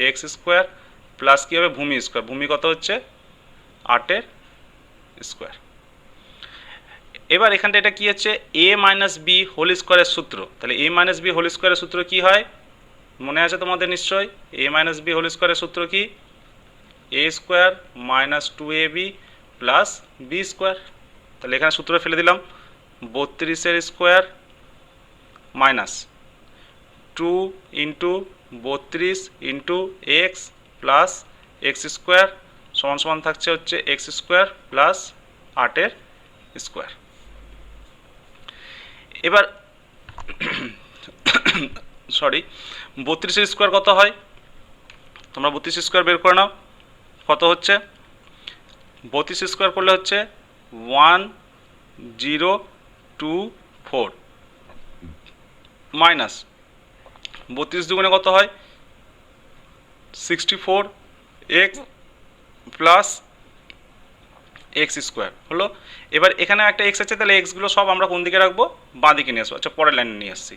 এক্স স্কোয়ার প্লাস কী হবে ভূমি স্কোয়ার, ভূমি কত হচ্ছে 8 স্কোয়ার। এবার এখানটা এটা কী হচ্ছে এ মাইনাস বি হোল স্কোয়ারের সূত্র, তাহলে এ মাইনাস বি হোল স্কোয়ারের সূত্র কী হয় মনে আছে তোমাদের নিশ্চয়ই, এ মাইনাস বি হোল স্কোয়ারের সূত্র কি A square minus 2ab plus B square. তাহলে এখানে সূত্র ফেলে দিলাম 32 square minus 2 into 32 into X plus X square সমান সমান থাকছে হচ্ছে এক্স স্কোয়ার প্লাস 8 স্কোয়ার। এবার সরি 32 স্কোয়ার কত হয় তোমরা 32 স্কোয়ার বের করে নাও, কত হচ্ছে 32 স্কোয়ার করলে হচ্ছে 1024 মাইনাস 32 দুগুণে কত হয় 64 এক্স প্লাস এক্স স্কোয়ার হলো। এবার এখানে একটা এক্স আছে, তাহলে এক্সগুলো সব আমরা কোন দিকে রাখবো বাঁ দিকে নিয়ে আসবো। আচ্ছা পরের লাইনে নিয়ে আসছি,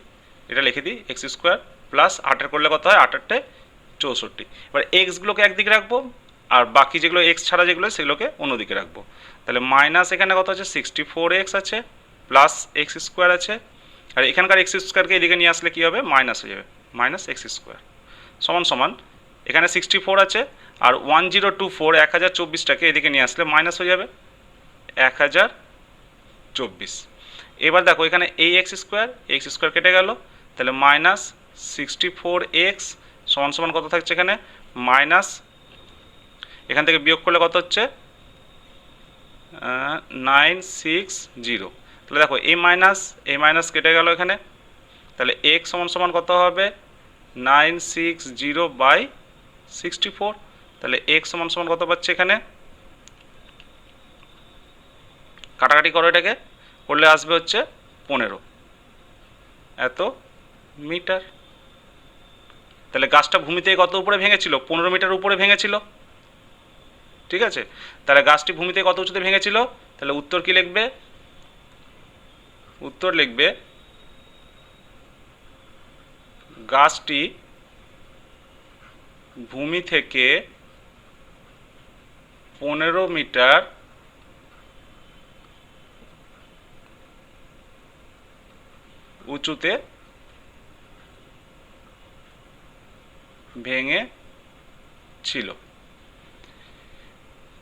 এটা লিখে দিই এক্স স্কোয়ার প্লাস 8 করলে কত হয় 8 64। এবার এক্সগুলোকে একদিকে রাখবো আর বাকি যেগুলো এক্স ছাড়া যেগুলো সেগুলোকে অন্যদিকে রাখবো। তাহলে মাইনাস এখানে কত আছে 64x আছে প্লাস এক্স স্কোয়ার আছে, আর এখানকার এক্স স্কোয়ারকে এদিকে নিয়ে আসলে কী হবে মাইনাস হয়ে যাবে, মাইনাস এক্স স্কোয়ার সমান সমান এখানে 64 আছে আর 1024 1024টাকে এদিকে নিয়ে আসলে মাইনাস হয়ে যাবে 1024। এবার দেখো এখানে এই এক্স স্কোয়ার কেটে গেল, তাহলে মাইনাস 64x সমান সমান কত থাকছে এখানে মাইনাস, এখান থেকে বিয়োগ করলে কত হচ্ছে 960। তাহলে দেখো এই মাইনাস কেটে গেল এখানে, তাহলে x সমান সমান কত হবে 960/64। তাহলে x সমান সমান কত পাচ্ছে এখানে, কাটাকাটি করো এটাকে করলে আসবে হচ্ছে 15 এত মিটার। তাহলে গাছটা ভূমি থেকে কত উপরে ভেঙেছিল 15 মিটার উপরে ভেঙেছিল, ঠিক আছে। তাহলে গাছটি ভূমি থেকে কত উঁচুতে ভেঙেছিল, তাহলে উত্তর কি লিখবে, উত্তর লিখবে গাছটি ভূমি থেকে 15 মিটার উঁচুতে ভেঙে ছিল,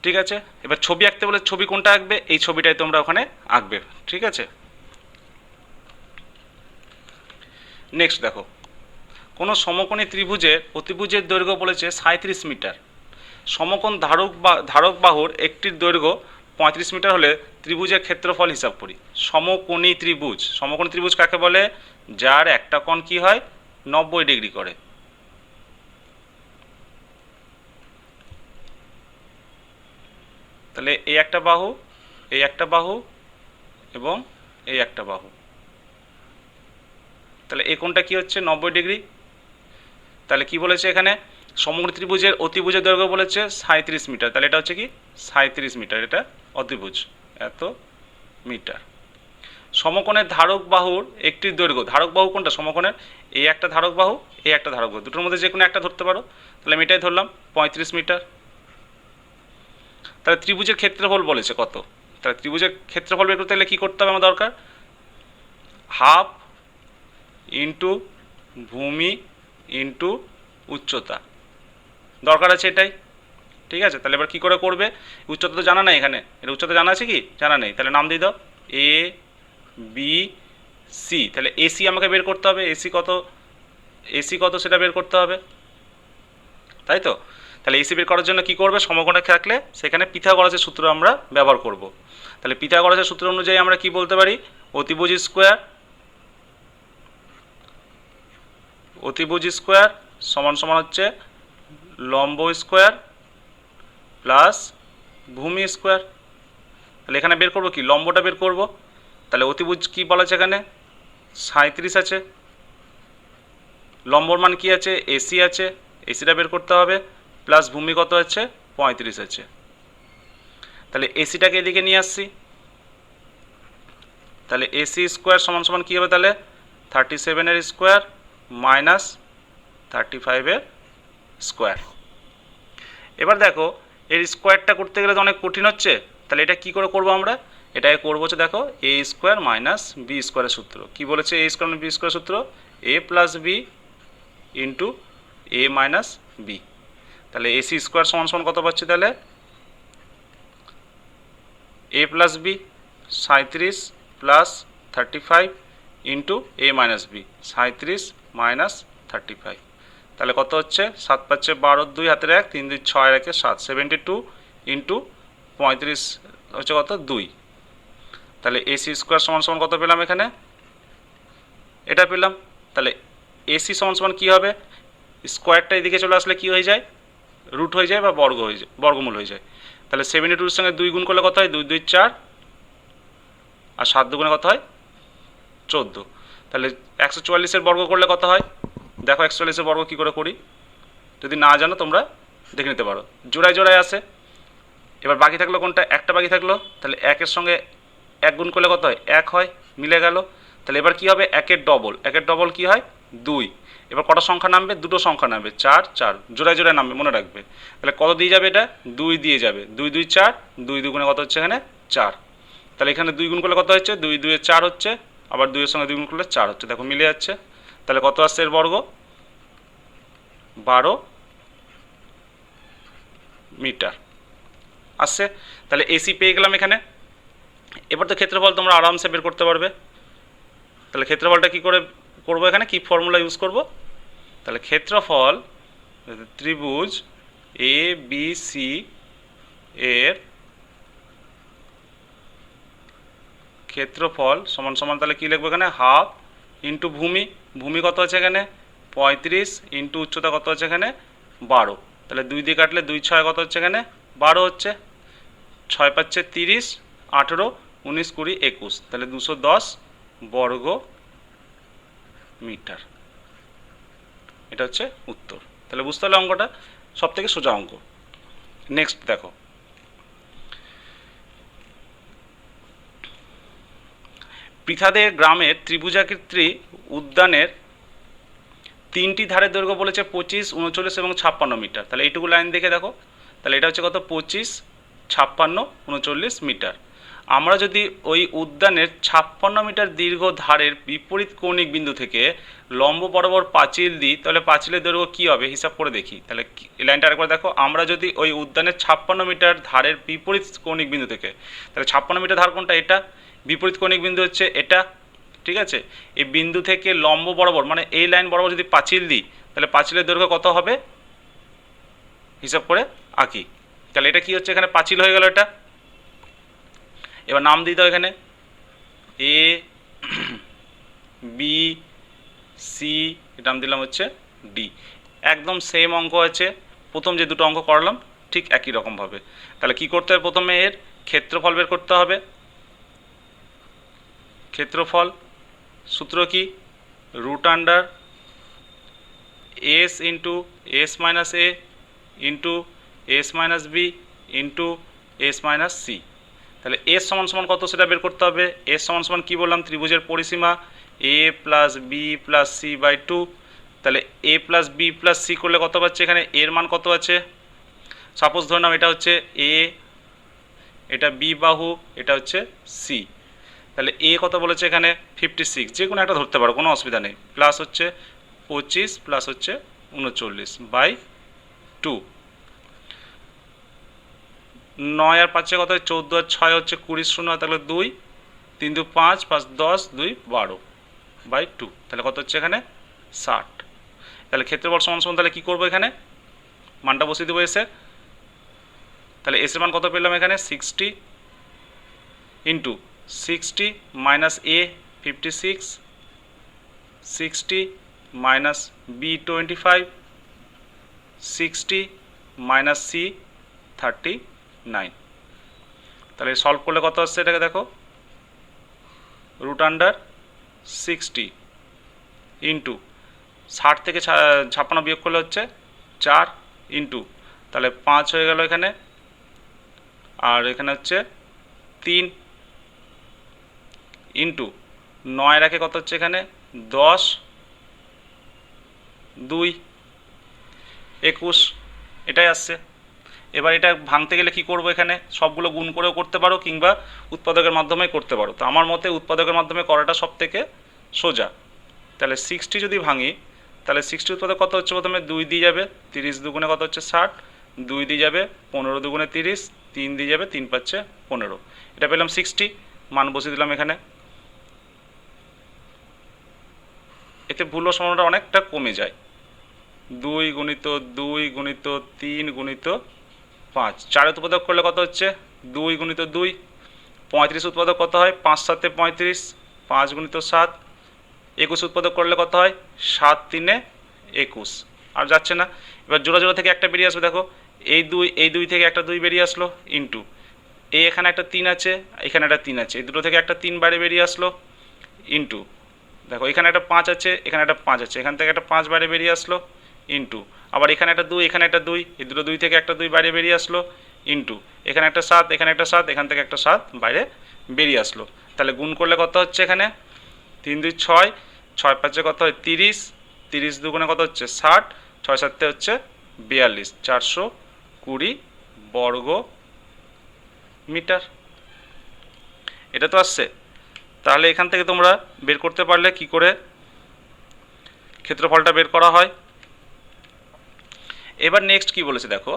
ঠিক আছে। এবার ছবি আঁকতে বলে ছবি কোনটা আঁকবে, এই ছবিটাই তোমরা ওখানে আঁকবে, ঠিক আছে। নেক্সট দেখো কোনো সমকোণী ত্রিভুজের অতিভুজের দৈর্ঘ্য বলেছে 37 মিটার, সমকোণ ধারক বাহুর একটির দৈর্ঘ্য 35 মিটার হলে ত্রিভুজের ক্ষেত্রফল হিসাব করি। সমকোণী ত্রিভুজ কাকে বলে, যার একটা কোণ কি হয় 90 ডিগ্রি করে। তাহলে এই একটা বাহু, এই একটা বাহু এবং এই একটা বাহু, তাহলে এই কোণটা কি হচ্ছে 90 ডিগ্রি। তাহলে কি বলেছে এখানে সমকোণী ত্রিভুজের অতিভুজের দৈর্ঘ্য বলেছে 37 মিটার, তাহলে এটা হচ্ছে কি 37 মিটার, এটা অতিভুজ এত মিটার। সমকোণের ধারক বাহুর একটির দৈর্ঘ্য, ধারক বাহু কোনটা সমকোণের, এই একটা ধারক বাহু এই একটা ধারক বাহু, দুটোর মধ্যে যে কোনো একটা ধরতে পারো, তাহলে আমি এটাই ধরলাম 35 মিটার। তাহলে ত্রিভুজের ক্ষেত্রফল বলেছে কত, তাহলে ত্রিভুজের ক্ষেত্রফল বের করতে গেলে কী করতে হবে আমার দরকার, হাফ ইন্টু ভূমি ইন্টু উচ্চতা দরকার আছে এটাই, ঠিক আছে। তাহলে এবার কী করে করবে, উচ্চতা তো জানা নেই এখানে, এর উচ্চতা জানা আছে কি জানা নেই, তাহলে নাম দিয়ে দাও এ বি সি। তাহলে এসি আমাকে বের করতে হবে, এসি কত সেটা বের করতে হবে, তাই তো। তাহলে এসি বের করার জন্য কি করবে, সমকোণে থাকলে সেখানে পিথাগোরাসের সূত্র আমরা ব্যবহার করব। তাহলে পিথাগোরাসের সূত্র অনুযায়ী আমরা কি বলতে পারি, অতিভুজ স্কোয়ার সমান সমান হচ্ছে লম্ব স্কোয়ার প্লাস ভূমি স্কোয়ার। তাহলে এখানে বের করব কি, লম্বটা বের করব, তাহলে অতিভুজ কি বলা আছে এখানে 37 আছে, লম্বর মান কি আছে এসি আছে, এসিটা বের করতে হবে, প্লাস ভূমি কত আছে 35 আছে। তাহলে এসিটাকে এদিকে নিয়ে আসছি, তাহলে এসি স্কোয়ার সমান সমান কী হবে, তাহলে 37 স্কোয়ার মাইনাস 35 স্কোয়ার। এবার দেখো এর স্কোয়ারটা করতে গেলে তো অনেক কঠিন হচ্ছে, তাহলে এটা কি করে করবো আমরা, এটাকে করবো হচ্ছে দেখো এ স্কোয়ার মাইনাস বি স্কোয়ারের সূত্র। কি বলেছে এ স্কোয়ার বি স্কোয়ারের সূত্র, এ প্লাস বি ইন্টু এ মাইনাস বি। তাহলে এসি স্কোয়ার সমান সমান কত পাচ্ছি, তাহলে A plus B 37 plus 35 into A minus B 37 minus 35। তাহলে কত হচ্ছে 7 পাচ্ছে 12, 2 হাতের 1, 3 2 6 1 7, 72 ইন্টু 35 হচ্ছে কত 2। তাহলে এসি স্কোয়ার সমান সমান কত পেলাম এখানে, এটা পেলাম। তাহলে এসি সমান সমান কী হবে, স্কোয়ারটা এদিকে চলে আসলে কি হয়ে যায়, রুট হয়ে যায় বা বর্গ হয়ে যায়, বর্গমূল হয়ে যায়। তাহলে 72-এর সঙ্গে 2 গুণ করলে কত হয়, 2 2 4, আর 7 দুগুণে কত হয় 14। তাহলে 144-এর বর্গ করলে কত হয়, দেখো 144-এর বর্গ কী করে করি, যদি না জানো তোমরা দেখে নিতে পারো, জোড়ায় জোড়ায় আসে। এবার বাকি থাকলো কোনটা, একটা বাকি থাকলো, তাহলে 1-এর সঙ্গে 1 গুণ করলে কত হয় 1 হয়, মিলে গেল। তাহলে এবার কী হবে, 1-এর ডবল, 1-এর ডবল কী হয় 2। এবার কটা সংখ্যা নামবে, দুটো সংখ্যা নামবে, 4 4, জোড়ায় জোড়ায় নামবে, মনে রাখবে। তাহলে কত দিয়ে যাবে, এটা 2 দিয়ে যাবে, 2 2 4, 2 দুগুণে কত হচ্ছে এখানে 4। তাহলে এখানে 2 গুণ করলে কত হচ্ছে, 2 2 4 হচ্ছে, আবার 2-এর সঙ্গে 2 গুণ করলে 4 হচ্ছে, দেখো মিলে যাচ্ছে। তাহলে কত আসছে এর বর্গ, 12 মিটার আসছে। তাহলে এসি পেয়ে গেলাম এখানে। এবার তো ক্ষেত্রফল তোমরা আরামসে বের করতে পারবে। তাহলে ক্ষেত্রফলটা কি করে করবো, এখানে কি ফর্মুলা ইউজ করব, তাহলে ক্ষেত্রফল ত্রিভুজ এ বি সি এর ক্ষেত্রফল সমান সমান, তাহলে কী লিখবো এখানে, হাফ ইন্টু ভূমি, ভূমি কত আছে এখানে 35 ইন্টু উচ্চতা কত আছে এখানে 12। তাহলে 2 দিয়ে কাটলে 2 6 কত হচ্ছে এখানে 12 হচ্ছে, 6 পাচ্ছে 30, 18 19 20 21, তাহলে 210 বর্গ মিটার। এটা হচ্ছে উত্তর। তাহলে বুঝতে পারলে অঙ্কটা সব থেকে সোজা অঙ্ক। নেক্সট দেখো, পৃথাদের গ্রামের ত্রিভুজাকৃতি উদ্যানের 3টি ধারের দৈর্ঘ্য বলেছে 25, 39 এবং 56 মিটার। তাহলে এইটুকু লাইন দেখে দেখো, তাহলে এটা হচ্ছে কত 25, 56, 39 মিটার। আমরা যদি ওই উদ্যানের 56 মিটার দীর্ঘ ধারের বিপরীত কৌণিক বিন্দু থেকে লম্ব বরাবর পাঁচিল দিই, তাহলে পাঁচিলের দৈর্ঘ্য কী হবে হিসাব করে দেখি। তাহলে এই লাইনটা আরেকবার দেখো, আমরা যদি ওই উদ্যানের 56 মিটার ধারের বিপরীত কৌণিক বিন্দু থেকে, তাহলে 56 মিটার ধার কোনটা, এটা বিপরীত কৌণিক বিন্দু হচ্ছে এটা, ঠিক আছে। এই বিন্দু থেকে লম্ব বরাবর মানে এই লাইন বরাবর যদি পাঁচিল দিই, তাহলে পাঁচিলের দৈর্ঘ্য কত হবে হিসাব করে আঁকি। তাহলে এটা কি হচ্ছে, এখানে পাঁচিল হয়ে গেল এটা। এবার নাম দিয়ে দাও এখানে এ বি সি, এটা নাম দিলাম হচ্ছে ডি। একদম সেম অঙ্ক আছে, প্রথম যে দুটো অঙ্ক করলাম ঠিক একই রকমভাবে। তাহলে কি করতে হবে, প্রথমে এর ক্ষেত্রফল বের করতে হবে। ক্ষেত্রফল সূত্র কি, root under S into S minus A into S minus B into S minus C. তাহলে এস সমান সমান কত সেটা বের করতে হবে। এস সমান সমান কী বললাম, ত্রিভুজের পরিসীমা A plus B plus C by 2। তাহলে A plus B plus C করলে কত পাচ্ছে, এখানে এর মান কত আছে, সাপোজ ধরে নাও এটা হচ্ছে এ, এটা বি বাহু, এটা হচ্ছে সি। তাহলে এ কত বলেছে এখানে 56, যে কোনো একটা ধরতে পারো, কোনো অসুবিধা নেই, প্লাস হচ্ছে 25 প্লাস হচ্ছে 39 বাই 2। 9 আর 5 কত হয় 14, আর 6 হচ্ছে 20, 0 তাহলে 2, 3 2 5, 5 10, 2 12 বাই 2। তাহলে কত হচ্ছে এখানে 60। তাহলে ক্ষেত্রফল সমান সমান, তাহলে কী করবো এখানে মানটা বসিয়ে দেবো এসে। তাহলে এসের মান কত পেলাম এখানে 60 ইন্টু 60 মাইনাস এ 56, 60 মাইনাস বি 25, 60 মাইনাস সি 39। তাহলে সলভ করলে কত আসছে এটাকে দেখো, রুট আন্ডার 60 ইন্টু 60 থেকে 56 বিয়োগ করলে হচ্ছে 4 ইন্টু, তাহলে 5 হয়ে গেল এখানে, আর এখানে হচ্ছে 3 ইন্টু 9 রাখে কত হচ্ছে এখানে 10, 2 21, এটাই আসছে। এবার এটা ভাঙতে গেলে কি করব, এখানে সবগুলো গুণ করেও করতে পারো কিংবা উৎপাদকের মাধ্যমে করতে পারো। তো আমার মতে উৎপাদকের মাধ্যমে করাটা সব থেকে সোজা। তাহলে 60 যদি ভাঙি, তাহলে 60 উৎপাদক কত হচ্ছে, প্রথমে 2 দিয়ে যাবে, 30 দুগুণে কত হচ্ছে 60, 2 দিয়ে যাবে 15 দুগুণে 30, 3 দিয়ে যাবে 3 পাচ্ছে 15, এটা পেলাম 60, মান বসিয়ে দিলাম এখানে। এতে ভুল সম্ভাবনাটা অনেকটা কমে যায়। 2 গুণিত 2 গুণিত 3 গুণিত 5, 4 উৎপাদক করলে কত হচ্ছে 2 গুণিত 2, 35 উৎপাদক কত হয় 5 7 35, 5 গুণিত 7, 21 উৎপাদক করলে কত হয় 7 3 21, আর যাচ্ছে না। এবার জোড়া জোড়া থেকে একটা বেরিয়ে আসবে, দেখো এই দুই থেকে একটা 2 বেরিয়ে আসলো, ইন্টু এখানে একটা 3 আছে, এখানে একটা 3 আছে, এই দুটো থেকে একটা 3 বাইরে বেরিয়ে আসলো, ইন্টু দেখো এখানে একটা 5 আছে, এখানে একটা 5 আছে, এখান থেকে একটা 5 বাইরে বেরিয়ে আসলো, ইন্টু আবার এখানে একটা 2, এখানে একটা 2, এই দুটো 2 থেকে একটা 2 বাইরে বেরিয়ে আসলো, ইন্টু এখানে একটা 7, এখানে একটা 7, এখান থেকে একটা 7 বাইরে বেরিয়ে আসলো। তাহলে গুণ করলে কত হচ্ছে, এখানে 3 2 6, 6 5 কত হয় 30, 30 দুগুণে কত হচ্ছে 60, 6 7 হচ্ছে 42, 420 বর্গ মিটার। এটা তো আসছে। তাহলে এখান থেকে তোমরা বের করতে পারলে কি করে ক্ষেত্রফলটা বের করা হয়। এবার নেক্সট কি বলেছে দেখো,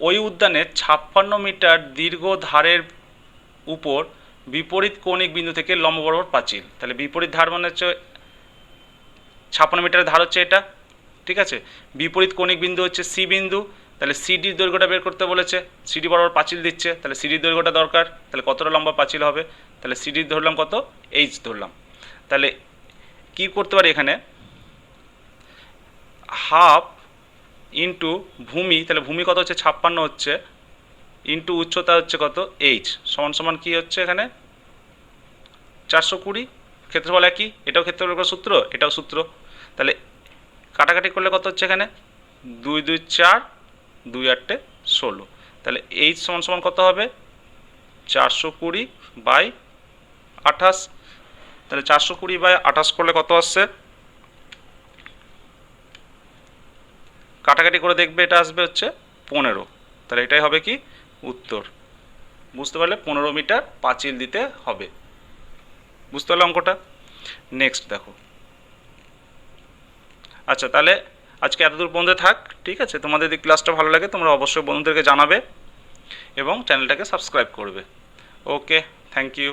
ওই উদ্যানের 56 মিটার দীর্ঘ ধারের উপর বিপরীত কৌণিক বিন্দু থেকে লম্ব বরাবর পাঁচিল। তাহলে বিপরীত ধার মানে হচ্ছে 56 মিটারের ধার হচ্ছে এটা, ঠিক আছে। বিপরীত কৌণিক বিন্দু হচ্ছে সি বিন্দু, তাহলে সিডির দৈর্ঘ্যটা বের করতে বলেছে, সিডি বরাবর পাঁচিল দিচ্ছে, তাহলে সিডির দৈর্ঘ্যটা দরকার, তাহলে কতটা লম্বা পাঁচিল হবে, তাহলে সিডির ধরলাম কত এইচ ধরলাম। তাহলে কি করতে পারি এখানে, হাফ ইন্টু ভূমি, তাহলে ভূমি কত হচ্ছে 56 হচ্ছে, ইন্টু উচ্চতা হচ্ছে কত এইচ, সমান সমান কি হচ্ছে এখানে 420। ক্ষেত্রফল একই, এটাও ক্ষেত্রফলের সূত্র, এটাও সূত্র। তাহলে কাটাকাটি করলে কত হচ্ছে এখানে 2 2 4, 2 8 16, তাহলে এইচ সমান সমান কত হবে 420/28। তাহলে 420/28 করলে কত আসছে, কাটাকাটি করে দেখবে এটা আসবে হচ্ছে 15। তাহলে এটাই হবে কি উত্তর। বুঝতে পারলে 15 মিটার পাঁচিল দিতে হবে। বুঝতে পারলে অঙ্কটা। নেক্সট দেখো, আচ্ছা তাহলে আজকে এতদূর পর্যন্ত থাক, ঠিক আছে। তোমাদের যদি ক্লাসটা ভালো লাগে তোমরা অবশ্যই বন্ধুদেরকে জানাবে এবং চ্যানেলটাকে সাবস্ক্রাইব করবে। ওকে, থ্যাংক ইউ।